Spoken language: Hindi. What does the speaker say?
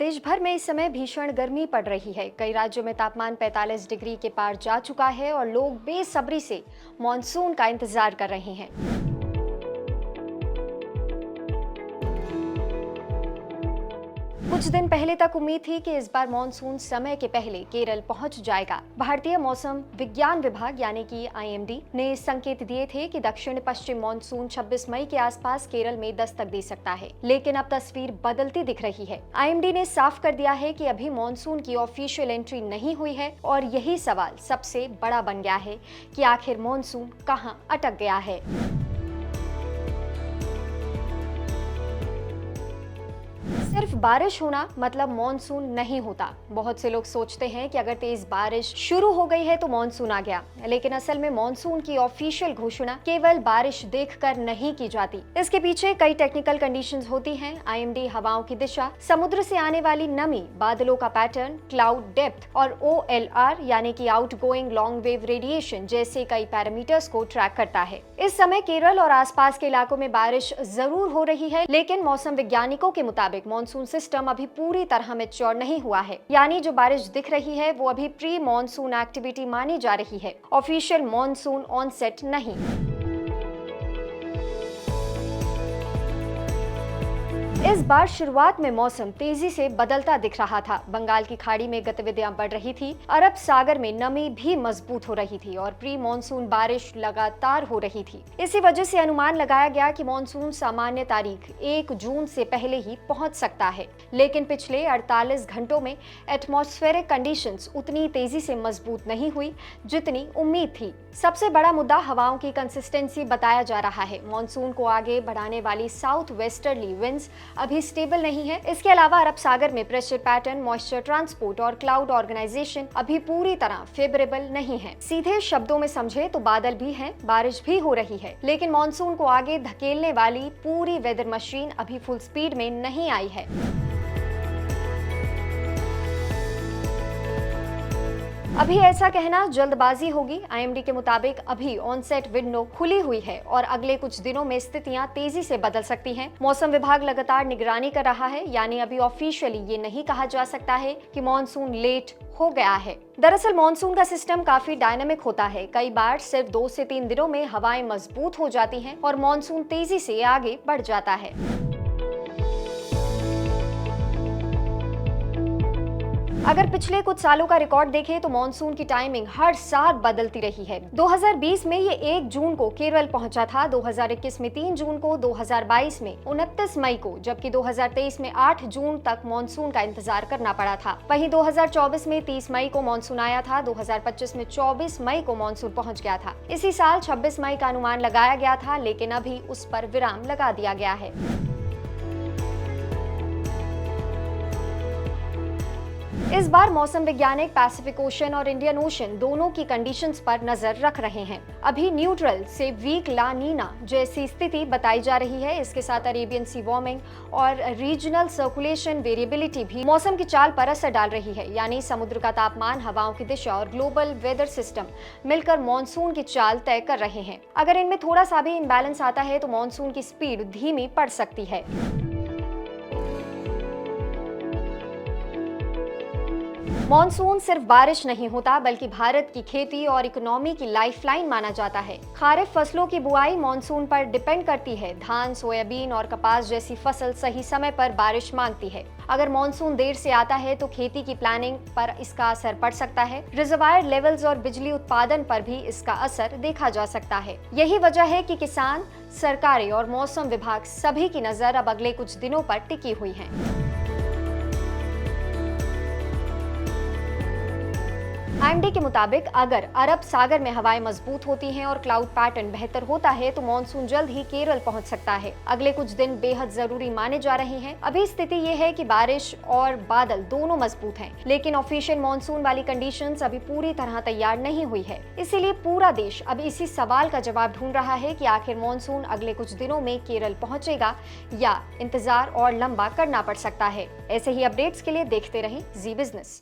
देश भर में इस समय भीषण गर्मी पड़ रही है। कई राज्यों में तापमान 45 डिग्री के पार जा चुका है और लोग बेसब्री से मॉनसून का इंतजार कर रहे हैं। कुछ दिन पहले तक उम्मीद थी कि इस बार मॉनसून समय के पहले केरल पहुंच जाएगा। भारतीय मौसम विज्ञान विभाग यानी कि IMD ने संकेत दिए थे कि दक्षिण पश्चिम मॉनसून 26 मई के आसपास केरल में दस्तक दे सकता है, लेकिन अब तस्वीर बदलती दिख रही है। IMD ने साफ कर दिया है कि अभी मॉनसून की ऑफिशियल एंट्री नहीं हुई है और यही सवाल सबसे बड़ा बन गया है कि आखिर मॉनसून कहां अटक गया है। सिर्फ बारिश होना मतलब मॉनसून नहीं होता। बहुत से लोग सोचते हैं कि अगर तेज बारिश शुरू हो गई है तो मॉनसून आ गया, लेकिन असल में मॉनसून की ऑफिशियल घोषणा केवल बारिश देखकर नहीं की जाती। इसके पीछे कई टेक्निकल कंडीशंस होती हैं। IMD हवाओं की दिशा, समुद्र से आने वाली नमी, बादलों का पैटर्न, क्लाउड डेप्थ और OLR यानी कि आउटगोइंग लॉन्ग वेव रेडिएशन जैसे कई पैरामीटर्स को ट्रैक करता है। इस समय केरल और आसपास के इलाकों में बारिश जरूर हो रही है, लेकिन मौसम वैज्ञानिकों के मुताबिक मॉनसून सिस्टम अभी पूरी तरह मैच्योर नहीं हुआ है। यानी जो बारिश दिख रही है वो अभी प्री मॉनसून एक्टिविटी मानी जा रही है, ऑफिशियल मॉनसून ऑनसेट नहीं। इस बार शुरुआत में मौसम तेजी से बदलता दिख रहा था। बंगाल की खाड़ी में गतिविधियां बढ़ रही थी, अरब सागर में नमी भी मजबूत हो रही थी और प्री मॉनसून बारिश लगातार हो रही थी। इसी वजह से अनुमान लगाया गया कि मॉनसून सामान्य तारीख 1 जून से पहले ही पहुंच सकता है, लेकिन पिछले 48 घंटों में एटमॉस्फेरिक कंडीशंस उतनी तेजी से मजबूत नहीं हुई जितनी उम्मीद थी। सबसे बड़ा मुद्दा हवाओं की कंसिस्टेंसी बताया जा रहा है। मॉनसून को आगे बढ़ाने वाली साउथ वेस्टर्ली विंड्स अभी स्टेबल नहीं है। इसके अलावा अरब सागर में प्रेशर पैटर्न, मॉइस्चर ट्रांसपोर्ट और क्लाउड ऑर्गेनाइजेशन अभी पूरी तरह फेवरेबल नहीं है। सीधे शब्दों में समझे तो बादल भी हैं, बारिश भी हो रही है, लेकिन मॉनसून को आगे धकेलने वाली पूरी वेदर मशीन अभी फुल स्पीड में नहीं आई है। अभी ऐसा कहना जल्दबाजी होगी। IMD के मुताबिक अभी ऑनसेट विंडो खुली हुई है और अगले कुछ दिनों में स्थितियां तेजी से बदल सकती हैं। मौसम विभाग लगातार निगरानी कर रहा है, यानी अभी ऑफिशियली ये नहीं कहा जा सकता है कि मॉनसून लेट हो गया है। दरअसल मॉनसून का सिस्टम काफी डायनामिक होता है। कई बार सिर्फ 2 से 3 दिनों में हवाएं मजबूत हो जाती हैं और मॉनसून तेजी से आगे बढ़ जाता है। अगर पिछले कुछ सालों का रिकॉर्ड देखें तो मॉनसून की टाइमिंग हर साल बदलती रही है। 2020 में ये 1 जून को केरल पहुंचा था, 2021 में 3 जून को, 2022 में 29 मई को, जबकि 2023 में 8 जून तक मॉनसून का इंतजार करना पड़ा था। वहीं 2024 में 30 मई को मॉनसून आया था, 2025 में 24 मई को मॉनसून पहुंच गया था। इसी साल 26 मई का अनुमान लगाया गया था, लेकिन अभी उस पर विराम लगा दिया गया है। इस बार मौसम वैज्ञानिक पैसिफिक ओशन और इंडियन ओशन दोनों की कंडीशंस पर नजर रख रहे हैं। अभी न्यूट्रल से वीक ला नीना जैसी स्थिति बताई जा रही है। इसके साथ अरेबियन सी वार्मिंग और रीजनल सर्कुलेशन वेरिएबिलिटी भी मौसम की चाल पर असर डाल रही है। यानी समुद्र का तापमान, हवाओं की दिशा और ग्लोबल वेदर सिस्टम मिलकर मॉनसून की चाल तय कर रहे हैं। अगर इनमें थोड़ा सा भी इम्बैलेंस आता है तो मॉनसून की स्पीड धीमी पड़ सकती है। मॉनसून सिर्फ बारिश नहीं होता, बल्कि भारत की खेती और इकोनॉमी की लाइफलाइन माना जाता है। खारिफ फसलों की बुआई मॉनसून पर डिपेंड करती है। धान, सोयाबीन और कपास जैसी फसल सही समय पर बारिश मांगती है। अगर मॉनसून देर से आता है तो खेती की प्लानिंग पर इसका असर पड़ सकता है। रिजर्वायर लेवल्स और बिजली उत्पादन पर भी इसका असर देखा जा सकता है। यही वजह है कि किसान, सरकारें और मौसम विभाग सभी की नजर अब अगले कुछ दिनों पर टिकी हुई है। IMD के मुताबिक अगर अरब सागर में हवाएं मजबूत होती हैं और क्लाउड पैटर्न बेहतर होता है तो मॉनसून जल्द ही केरल पहुंच सकता है। अगले कुछ दिन बेहद जरूरी माने जा रहे हैं। अभी स्थिति ये है कि बारिश और बादल दोनों मजबूत हैं, लेकिन ऑफिशियल मॉनसून वाली कंडीशंस अभी पूरी तरह तैयार नहीं हुई है। इसीलिए पूरा देश अब इसी सवाल का जवाब ढूंढ रहा है कि आखिर मॉनसून अगले कुछ दिनों में केरल पहुंचेगा या इंतजार और लंबा करना पड़ सकता है। ऐसे ही अपडेट्स के लिए देखते रहें जी बिजनेस।